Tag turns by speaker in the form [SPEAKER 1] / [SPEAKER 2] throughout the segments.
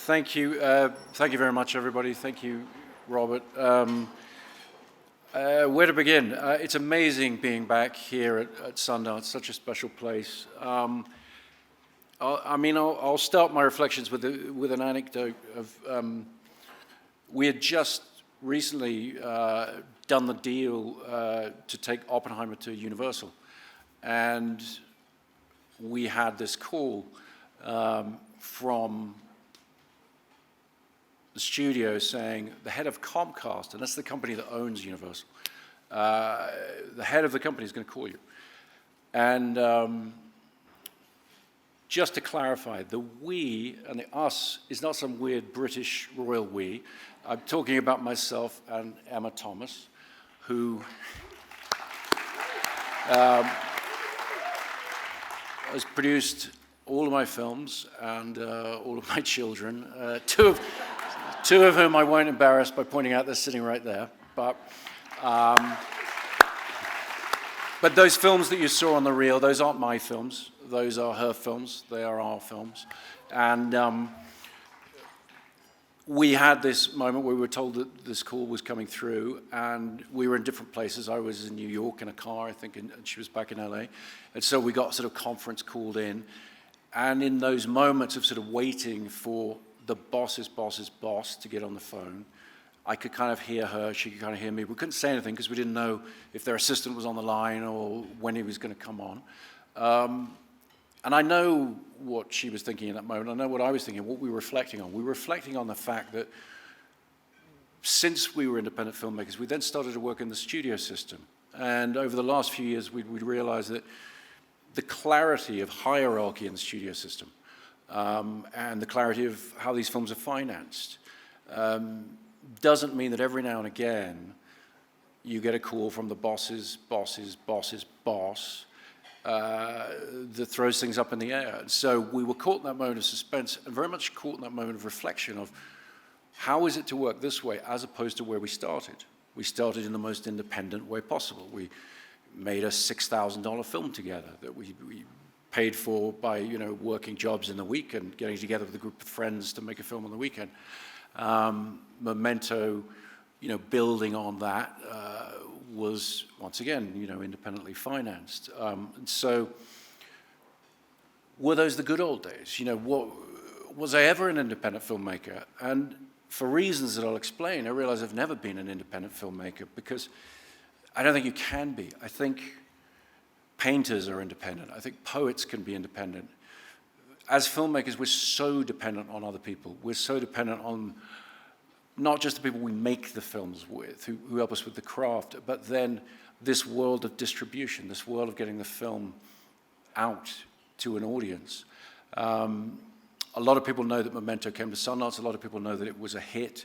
[SPEAKER 1] Thank you. Thank you very much, everybody. Thank you, Robert. Where to begin? It's amazing being back here at Sundance, such a special place. I'll start my reflections with an anecdote of we had just recently done the deal to take Oppenheimer to Universal, and we had this call from the studio saying the head of Comcast, and that's the company that owns Universal, the head of the company is going to call you. And just to clarify, the we and the us is not some weird British royal we. I'm talking about myself and Emma Thomas, who has produced all of my films and all of my children, two of whom I won't embarrass by pointing out they're sitting right there. But those films that you saw on the reel, those aren't my films. Those are her films. They are our films. And we had this moment where we were told that this call was coming through, and we were in different places. I was in New York in a car, I think, and she was back in LA. And so we got sort of conference called in. And in those moments of sort of waiting for the boss's boss's boss to get on the phone, I could kind of hear her, she could kind of hear me. We couldn't say anything because we didn't know if their assistant was on the line or when he was going to come on. And I know what she was thinking in that moment. I know what I was thinking, what we were reflecting on. We were reflecting on the fact that since we were independent filmmakers, we then started to work in the studio system. And over the last few years, we'd realized that the clarity of hierarchy in the studio system and the clarity of how these films are financed doesn't mean that every now and again you get a call from the boss's boss's boss's boss that throws things up in the air. And so we were caught in that moment of suspense and very much caught in that moment of reflection of how is it to work this way as opposed to where we started. We started in the most independent way possible. We made a $6,000 film together that we paid for by working jobs in the week and getting together with a group of friends to make a film on the weekend. Memento, building on that was once again, independently financed. And so, were those the good old days? Was I ever an independent filmmaker? And for reasons that I'll explain, I realize I've never been an independent filmmaker because I don't think you can be. I think painters are independent. I think poets can be independent. As filmmakers, we're so dependent on other people. We're so dependent on not just the people we make the films with, who help us with the craft, but then this world of distribution, this world of getting the film out to an audience. A lot of people know that Memento came to Sundance. A lot of people know that it was a hit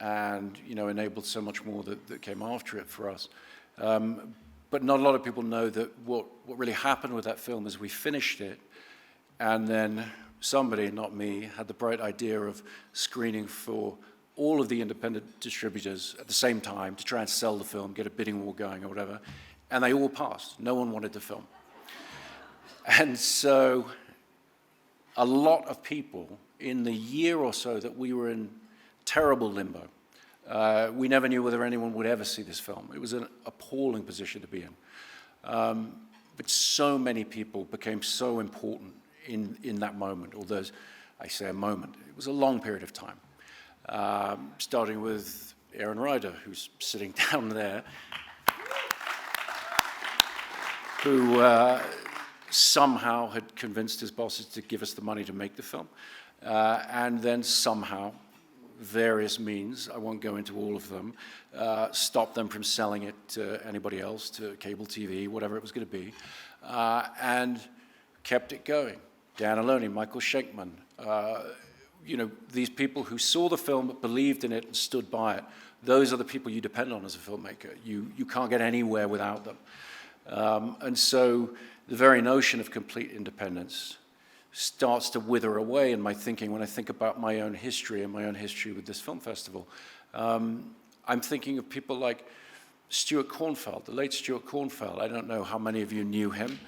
[SPEAKER 1] and enabled so much more that came after it for us. But not a lot of people know that what really happened with that film is we finished it, and then somebody, not me, had the bright idea of screening for all of the independent distributors at the same time to try and sell the film, get a bidding war going or whatever, and they all passed. No one wanted the film. And so a lot of people in the year or so that we were in terrible limbo, we never knew whether anyone would ever see this film. It was an appalling position to be in. But so many people became so important in that moment, although I say a moment, it was a long period of time. Starting with Aaron Ryder, who's sitting down there, who somehow had convinced his bosses to give us the money to make the film, and then somehow, various means, I won't go into all of them, stopped them from selling it to anybody else, to cable TV, whatever it was going to be, and kept it going. Dan Aloni, Michael Schenkman, these people who saw the film, believed in it, and stood by it, those are the people you depend on as a filmmaker. You can't get anywhere without them. And so the very notion of complete independence starts to wither away in my thinking when I think about my own history and my own history with this film festival. I'm thinking of people like Stuart Cornfeld, the late Stuart Cornfeld. I don't know how many of you knew him.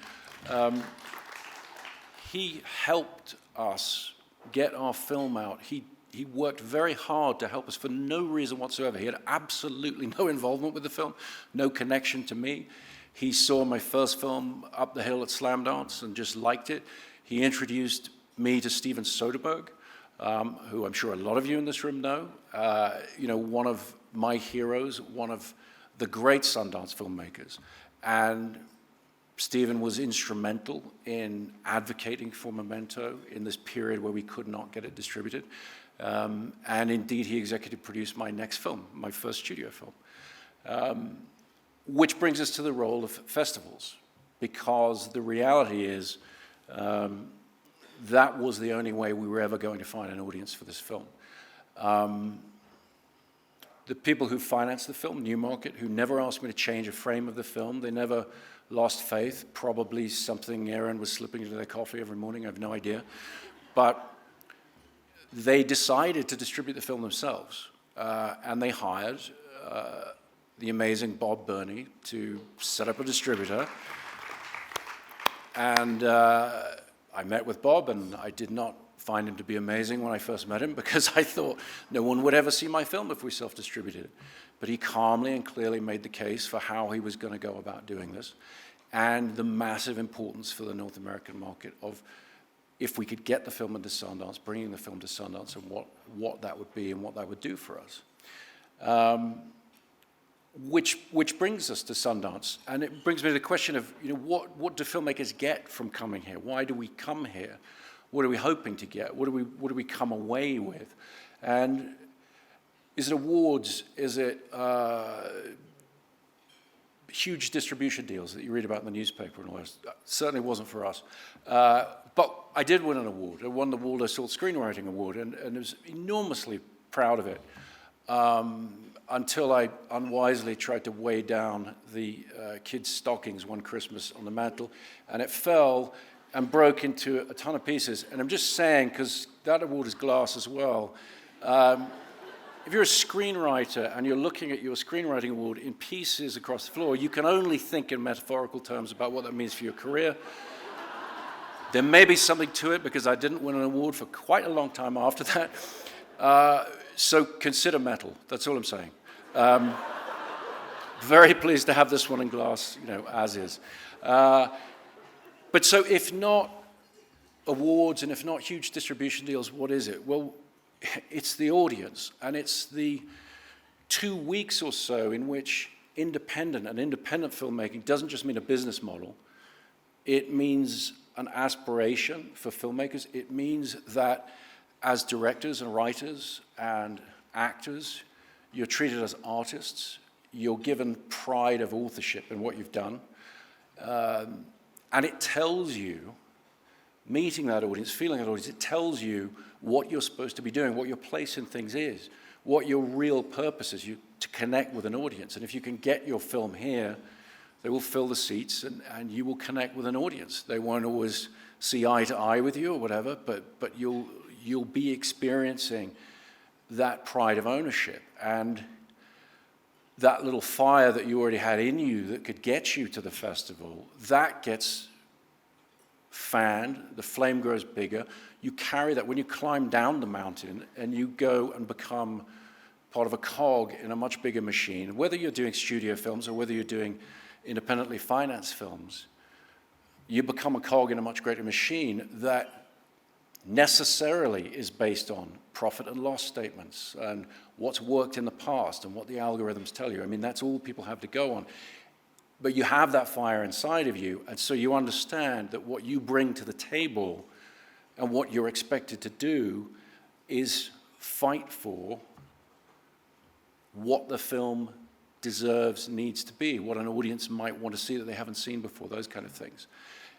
[SPEAKER 1] He helped us get our film out. He he worked very hard to help us for no reason whatsoever. He had absolutely no involvement with the film, no connection to me. He saw my first film, Up the Hill at Sundance, and just liked it. He introduced me to Steven Soderbergh, who I'm sure a lot of you in this room know. One of my heroes, one of the great Sundance filmmakers. And Steven was instrumental in advocating for Memento in this period where we could not get it distributed. And indeed, he executive produced my next film, my first studio film. Which brings us to the role of festivals, because the reality is that was the only way we were ever going to find an audience for this film. The people who financed the film, Newmarket, who never asked me to change a frame of the film, they never lost faith. Probably something Aaron was slipping into their coffee every morning, I have no idea. But they decided to distribute the film themselves, and they hired the amazing Bob Burney to set up a distributor. And I met with Bob, and I did not find him to be amazing when I first met him, because I thought no one would ever see my film if we self-distributed it. But he calmly and clearly made the case for how he was going to go about doing this, and the massive importance for the North American market of, if we could get the film into Sundance, bringing the film to Sundance, and what that would be and what that would do for us. Which brings us to Sundance, and it brings me to the question of, what do filmmakers get from coming here? Why do we come here? What are we hoping to get? What do we come away with? And is it awards? Is it huge distribution deals that you read about in the newspaper and all this? Certainly wasn't for us. But I did win an award. I won the Waldo Salt Screenwriting Award, and I was enormously proud of it. Until I unwisely tried to weigh down the kids' stockings one Christmas on the mantle, and it fell and broke into a ton of pieces. And I'm just saying, because that award is glass as well, if you're a screenwriter and you're looking at your screenwriting award in pieces across the floor, you can only think in metaphorical terms about what that means for your career. There may be something to it, because I didn't win an award for quite a long time after that. So consider metal, that's all I'm saying. Very pleased to have this one in glass, as is. But so if not awards and if not huge distribution deals, what is it? Well, it's the audience, and it's the 2 weeks or so in which independent filmmaking doesn't just mean a business model. It means an aspiration for filmmakers. It means that as directors and writers and actors, you're treated as artists. You're given pride of authorship in what you've done. And it tells you, meeting that audience, feeling that audience, it tells you what you're supposed to be doing, what your place in things is, what your real purpose is, to connect with an audience. And if you can get your film here, they will fill the seats, and you will connect with an audience. They won't always see eye to eye with you or whatever, but you'll be experiencing that pride of ownership. And that little fire that you already had in you that could get you to the festival, that gets fanned, the flame grows bigger. You carry that when you climb down the mountain and you go and become part of a cog in a much bigger machine, whether you're doing studio films or whether you're doing independently financed films, you become a cog in a much greater machine that necessarily is based on profit and loss statements and what's worked in the past and what the algorithms tell you. I mean, that's all people have to go on. But you have that fire inside of you, and so you understand that what you bring to the table and what you're expected to do is fight for what the film deserves, needs to be, what an audience might want to see that they haven't seen before, those kind of things.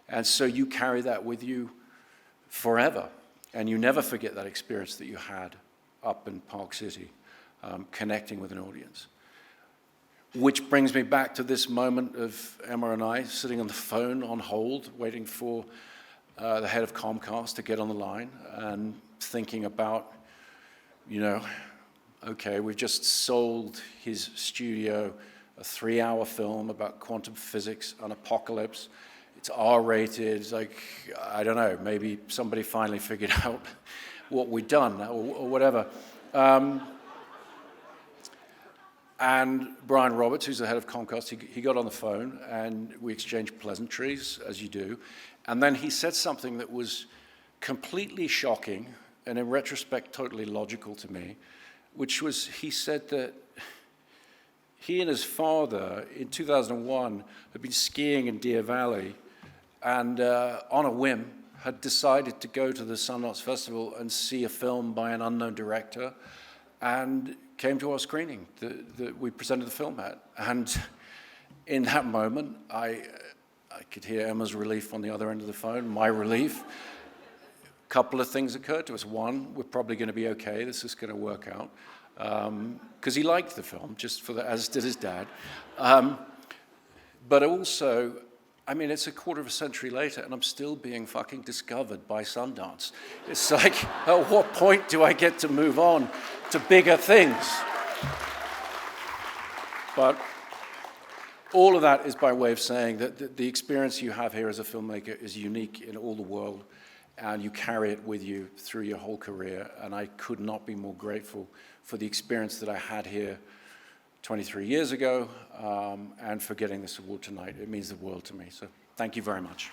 [SPEAKER 1] And so you carry that with you forever, and you never forget that experience that you had up in Park City, connecting with an audience. Which brings me back to this moment of Emma and I sitting on the phone on hold, waiting for the head of Comcast to get on the line and thinking about, okay, we've just sold his studio a 3-hour film about quantum physics, an apocalypse. it's R-rated. It's like, I don't know, maybe somebody finally figured out what we'd done or whatever. And Brian Roberts, who's the head of Comcast, he got on the phone and we exchanged pleasantries, as you do. And then he said something that was completely shocking and in retrospect totally logical to me, which was he said that he and his father in 2001 had been skiing in Deer Valley and on a whim had decided to go to the Sundance Festival and see a film by an unknown director and came to our screening that we presented the film at. And in that moment, I could hear Emma's relief on the other end of the phone, my relief. A couple of things occurred to us. One, we're probably going to be okay. This is going to work out. Because he liked the film, just for as did his dad. But also, I mean, it's a quarter of a century later, and I'm still being fucking discovered by Sundance. It's like, at what point do I get to move on to bigger things? But all of that is by way of saying that the experience you have here as a filmmaker is unique in all the world, and you carry it with you through your whole career. And I could not be more grateful for the experience that I had here 23 years ago, and for getting this award tonight. It means the world to me. So thank you very much.